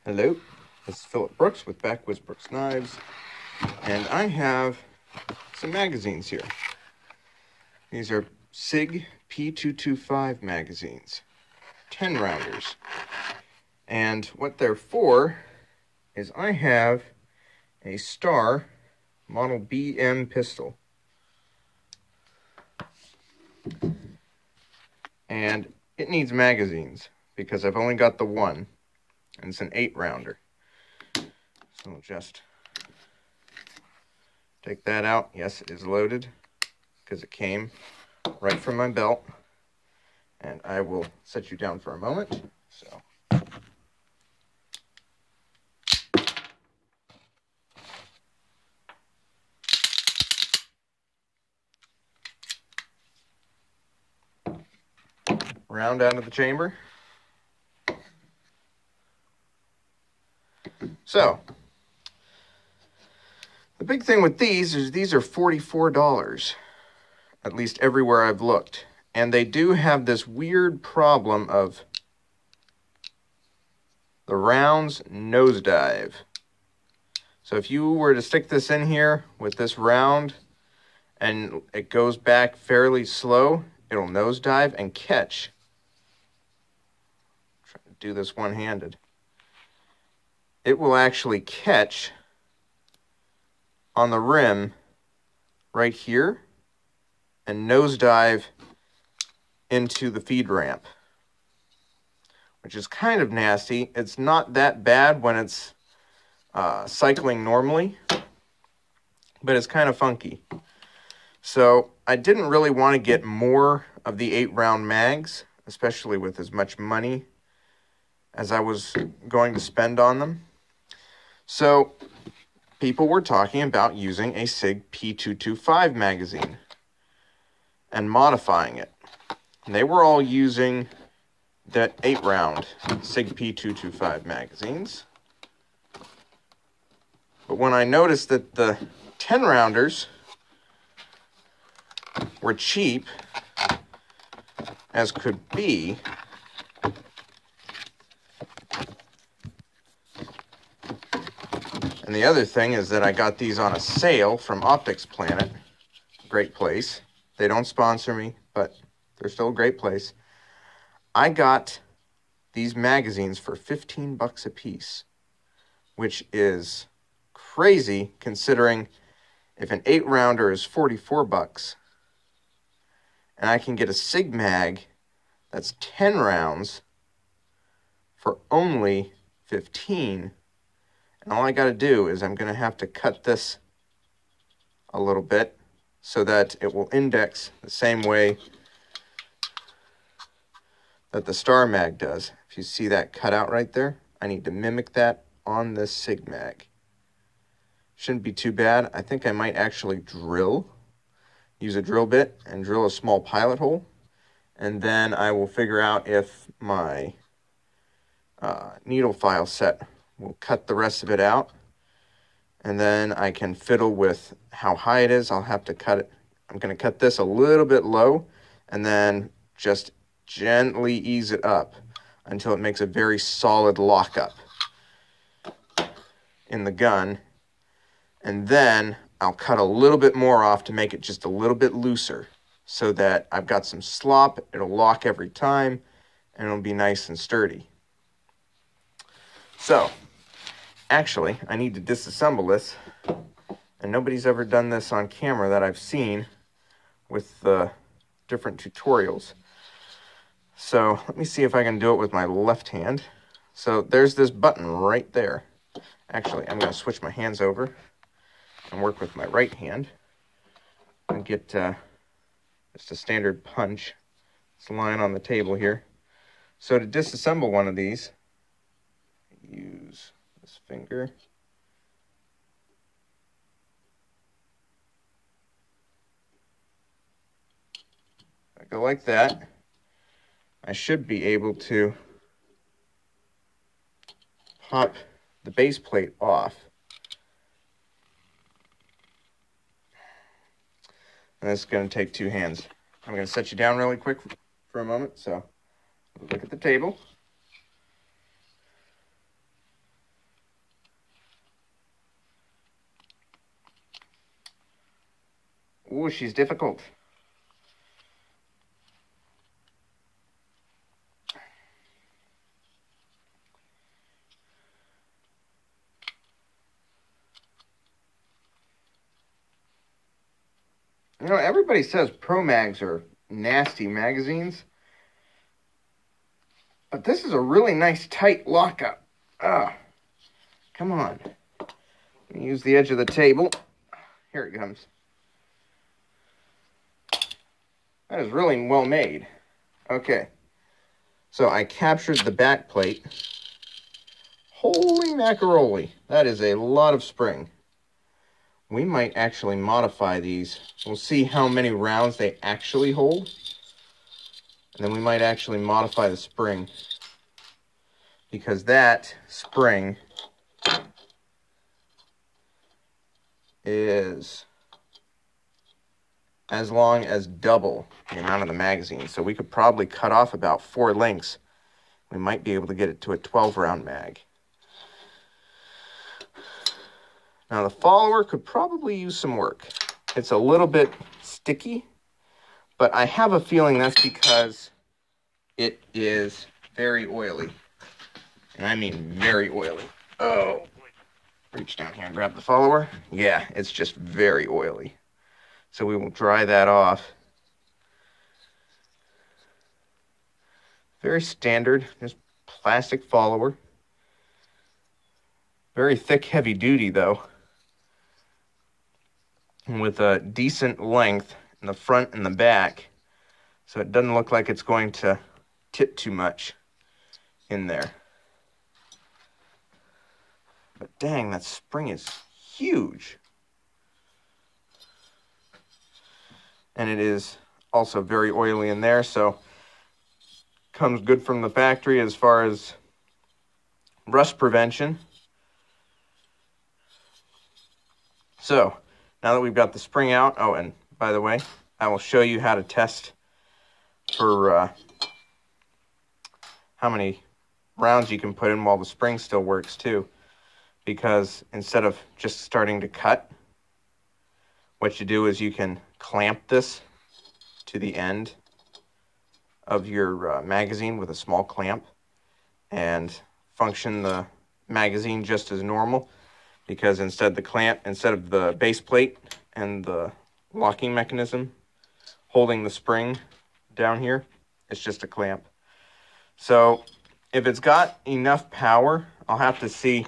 Hello, this is Philip Brooks with Backwoods Brooks Knives, and I have some magazines here. These are Sig P225 magazines, 10 rounders. And what they're for is I have a Star model BM pistol. And it needs magazines because I've only got the one. And it's an 8-rounder. So I'll just take that out. Yes, it is loaded because it came right from my belt. And I will set you down for a moment. So round out of the chamber. So, the big thing with these is these are $44, at least everywhere I've looked. And they do have this weird problem of the rounds nosedive. So if you were to stick this in here with this round and it goes back fairly slow, it'll nosedive and catch. I'm trying to do this one-handed. It will actually catch on the rim right here and nosedive into the feed ramp, which is kind of nasty. It's not that bad when it's cycling normally, but it's kind of funky. So I didn't really want to get more of the 8-round mags, especially with as much money as I was going to spend on them. So people were talking about using a Sig P225 magazine and modifying it. And they were all using that 8-round Sig P225 magazines. But when I noticed that the 10-rounders were cheap as could be, and the other thing is that I got these on a sale from Optics Planet. Great place. They don't sponsor me, but they're still a great place. I got these magazines for $15 a piece, which is crazy considering if an 8-rounder is $44 and I can get a Sig mag that's 10 rounds for only $15. And all I got to do is I'm going to have to cut this a little bit so that it will index the same way that the Star mag does. If you see that cut out right there, I need to mimic that on this Sig mag. Shouldn't be too bad. I think I might actually use a drill bit and drill a small pilot hole. And then I will figure out if my needle file set will cut the rest of it out, and then I can fiddle with how high it is. I'll have to cut it. I'm going to cut this a little bit low and then just gently ease it up until it makes a very solid lockup in the gun. And then I'll cut a little bit more off to make it just a little bit looser so that I've got some slop. It'll lock every time and it'll be nice and sturdy. So, actually, I need to disassemble this, and nobody's ever done this on camera that I've seen with the different tutorials. So, let me see if I can do it with my left hand. So, there's this button right there. Actually, I'm going to switch my hands over and work with my right hand and get just a standard punch. It's lying on the table here. So, to disassemble one of these, use this finger. If I go like that, I should be able to pop the base plate off. And this is going to take 2 hands. I'm going to set you down really quick for a moment. So look at the table. Ooh, she's difficult. You know, everybody says Promags are nasty magazines, but this is a really nice tight lockup. Ah, come on. Use the edge of the table. Here it comes. That is really well made. Okay, so I captured the back plate. Holy macaroni, that is a lot of spring. We might actually modify these. We'll see how many rounds they actually hold. And then we might actually modify the spring. Because that spring is as long as double the amount of the magazine. So we could probably cut off about 4 lengths. We might be able to get it to a 12-round mag. Now the follower could probably use some work. It's a little bit sticky, but I have a feeling that's because it is very oily. And I mean very oily. Oh, reach down here and grab the follower. Yeah, it's just very oily. So we will dry that off. Very standard, just plastic follower. Very thick, heavy duty though. With a decent length in the front and the back, so it doesn't look like it's going to tip too much in there. But dang, that spring is huge. And it is also very oily in there, so comes good from the factory as far as rust prevention. So now that we've got the spring out, oh, and by the way, I will show you how to test for how many rounds you can put in while the spring still works too. Because instead of just starting to cut, what you do is you can clamp this to the end of your magazine with a small clamp and function the magazine just as normal. Because instead of the base plate and the locking mechanism holding the spring down here, it's just a clamp. So if it's got enough power, I'll have to see.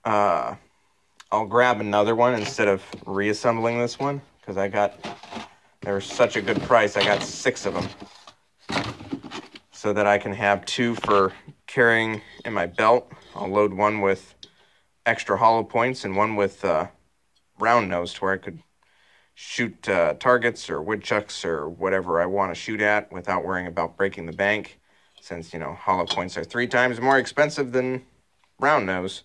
I'll grab another one instead of reassembling this one, because they were such a good price. I got 6 of them so that I can have 2 for carrying in my belt. I'll load one with extra hollow points and one with round nose, to where I could shoot targets or woodchucks or whatever I want to shoot at without worrying about breaking the bank, since, you know, hollow points are 3 times more expensive than round nose.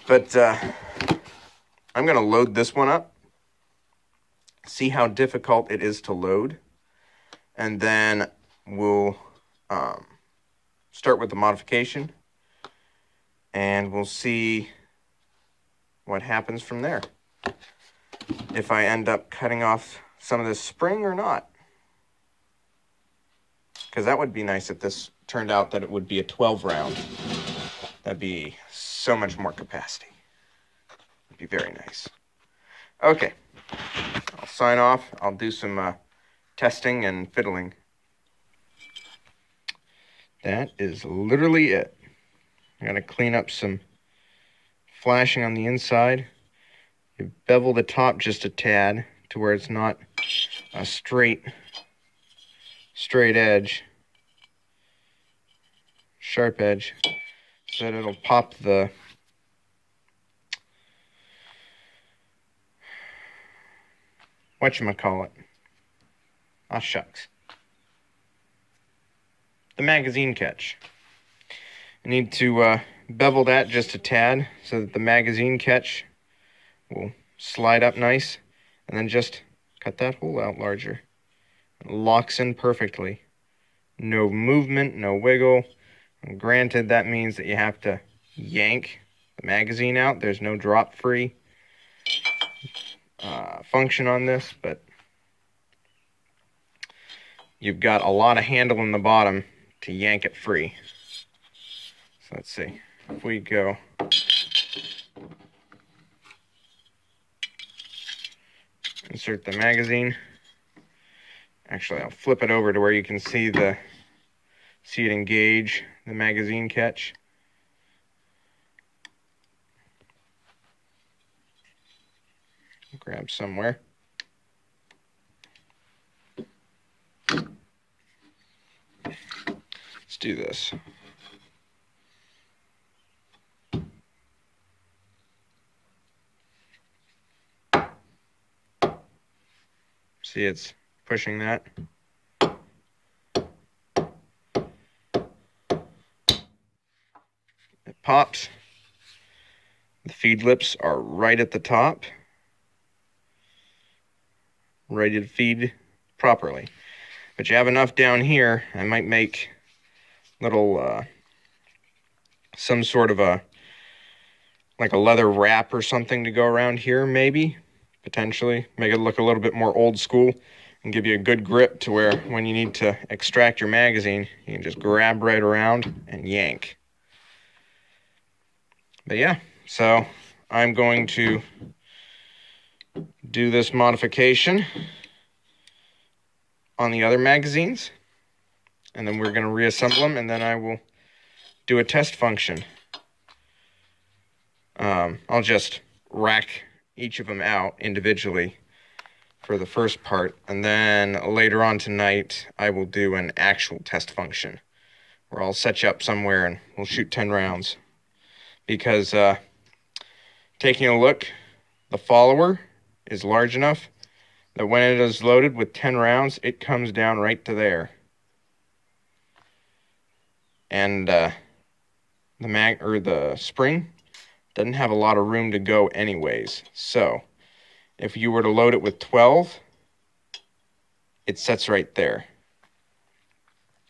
But I'm going to load this one up, see how difficult it is to load, and then we'll start with the modification, and we'll see what happens from there. If I end up cutting off some of this spring or not. Because that would be nice if this turned out that it would be a 12 round. That'd be so much more capacity. It'd be very nice. Okay, I'll sign off. I'll do some testing and fiddling. That is literally it. I gotta clean up some flashing on the inside. You bevel the top just a tad to where it's not a straight edge, sharp edge, so that it'll pop the whatchamacallit. Ah, shucks. The magazine catch. I need to bevel that just a tad so that the magazine catch will slide up nice, and then just cut that hole out larger. It locks in perfectly. No movement, no wiggle. And granted, that means that you have to yank the magazine out. There's no drop free. function on this, but you've got a lot of handle in the bottom to yank it free. So let's see. If we go insert the magazine. Actually, I'll flip it over to where you can see it engage the magazine catch. Grab somewhere. Let's do this. See, it's pushing that. It pops. The feed lips are right at the top, ready to feed properly. But you have enough down here. I might make little some sort of like a leather wrap or something to go around here, maybe, potentially. Make it look a little bit more old school and give you a good grip to where when you need to extract your magazine, you can just grab right around and yank. But yeah, so I'm going to do this modification on the other magazines, and then we're going to reassemble them, and then I will do a test function. I'll just rack each of them out individually for the first part, and then later on tonight I will do an actual test function where I'll set you up somewhere and we'll shoot 10 rounds. Because taking a look, the follower is large enough that when it is loaded with 10 rounds, it comes down right to there. And the spring doesn't have a lot of room to go anyways. So if you were to load it with 12, it sets right there.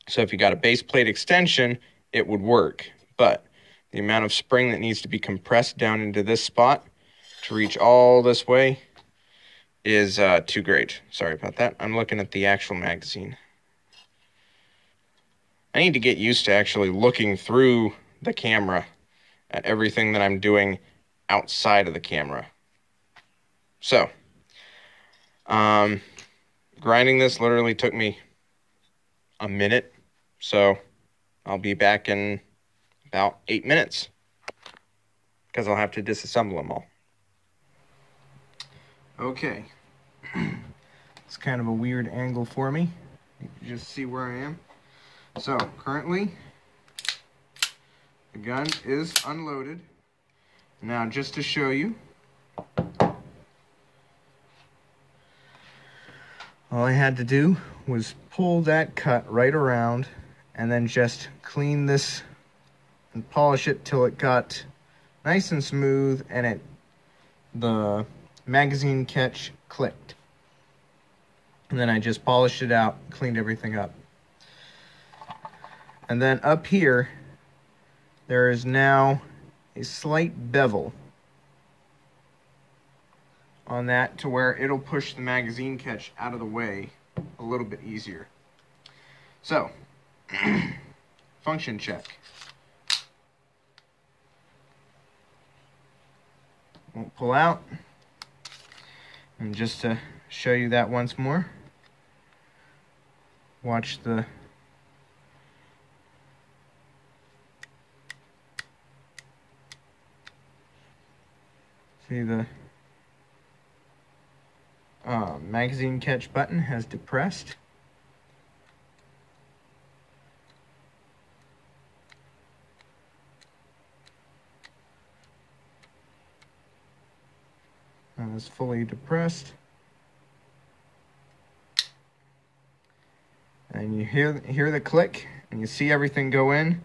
So if you got a base plate extension, it would work. But the amount of spring that needs to be compressed down into this spot to reach all this way is too great. Sorry about that. I'm looking at the actual magazine. I need to get used to actually looking through the camera at everything that I'm doing outside of the camera. So, grinding this literally took me a minute, so I'll be back in about 8 minutes because I'll have to disassemble them all. Okay, it's kind of a weird angle for me. You can just see where I am. So currently the gun is unloaded. Now just to show you, all I had to do was pull that cut right around and then just clean this and polish it till it got nice and smooth and the magazine catch clicked. And then I just polished it out, cleaned everything up. And then up here, there is now a slight bevel on that to where it'll push the magazine catch out of the way a little bit easier. So, function check. Won't pull out. And just to show you that once more, watch the magazine catch button has depressed. And it's fully depressed. And you hear the click and you see everything go in.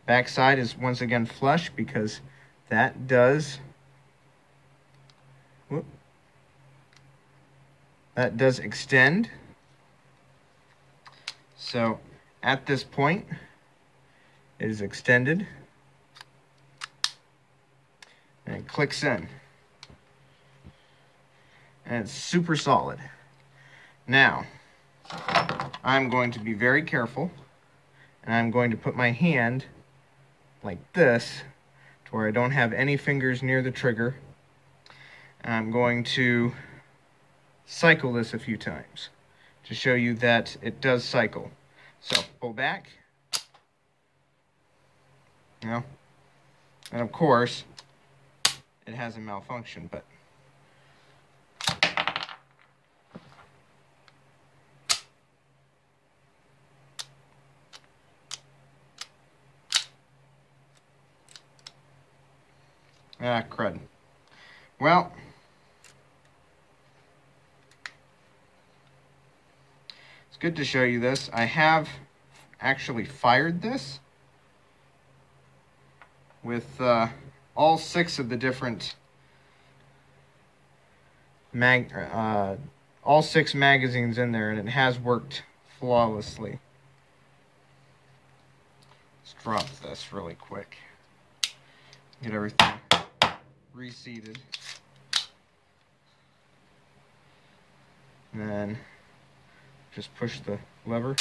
Backside is once again flush because that does extend. So at this point it is extended and it clicks in. and it's super solid. Now, I'm going to be very careful, and I'm going to put my hand like this to where I don't have any fingers near the trigger. And I'm going to cycle this a few times to show you that it does cycle. So, pull back. Now, and of course, it has a malfunction, but crud. Well, it's good to show you this. I have actually fired this with all 6 of the different all 6 magazines in there, and it has worked flawlessly. Let's drop this really quick. Get everything reseated. And then just push the lever.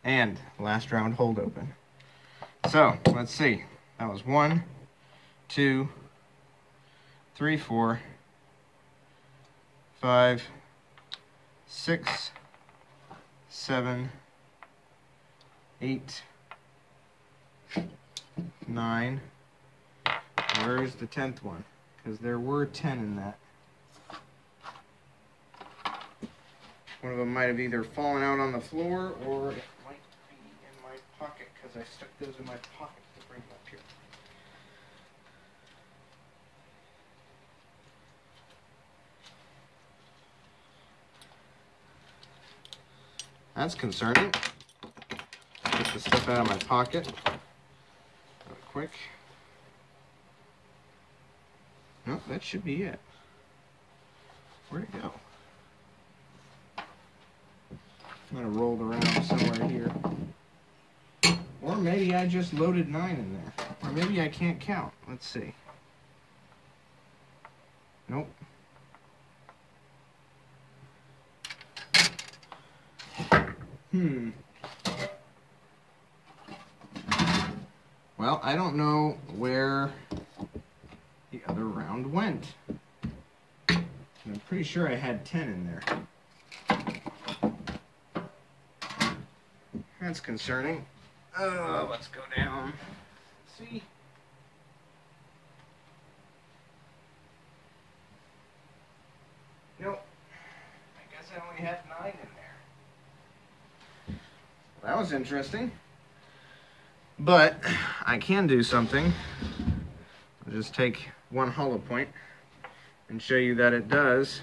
And last round hold open. So let's see. That was 1, 2, 3, 4, 5, 6, 7, 8, 9. Where's the 10th one? Because there were 10 in that. One of them might have either fallen out on the floor or it might be in my pocket because I stuck those in my pocket to bring them up here. That's concerning. Get the stuff out of my pocket real quick. No, that should be it. Where'd it go? I'm gonna roll it around somewhere here. Or maybe I just loaded 9 in there. Or maybe I can't count. Let's see. Nope. Well, I don't know where the other round went. I'm pretty sure I had 10 in there. That's concerning. Let's go down. See? Nope. I guess I only had 9 in there. Well, that was interesting. But I can do something. I'll just take one hollow point and show you that it does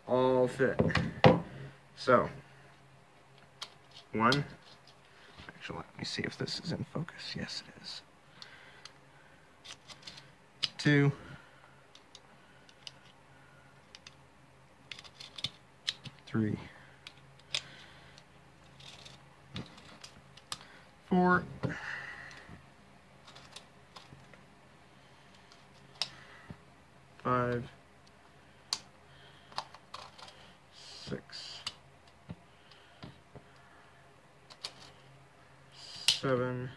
all fit. So, 1. Actually, let me see if this is in focus. Yes, it is. 2. 3. 4. 5. 6. 7.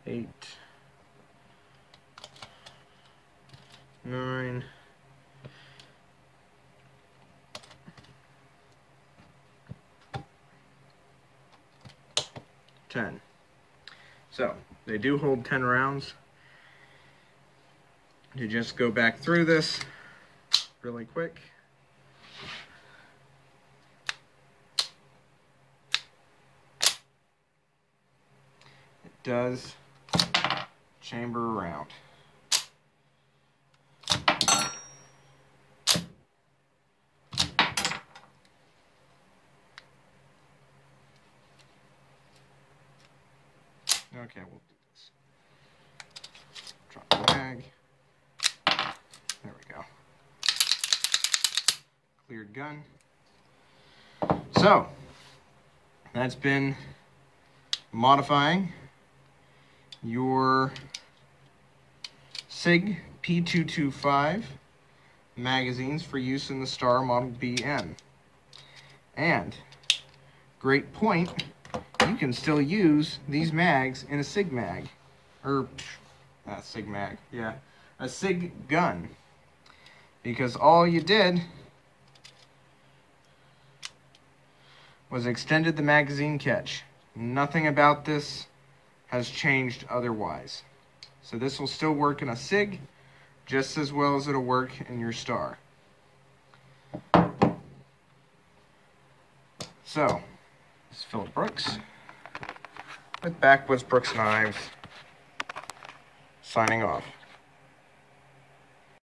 8. 9. 10. So, they do hold 10 rounds. You just go back through this really quick. It does chamber around. Okay, we'll do this. Drop the mag. There we go. Cleared gun. So, that's been modifying your Sig P225 magazines for use in the Star Model BM. And, great point, you can still use these mags in a Sig mag. Or, not Sig mag, yeah, a Sig gun. Because all you did was extended the magazine catch. Nothing about this has changed otherwise. So this will still work in a Sig just as well as it'll work in your Star. So, this is Philip Brooks with Backwoods Brooks Knives, signing off.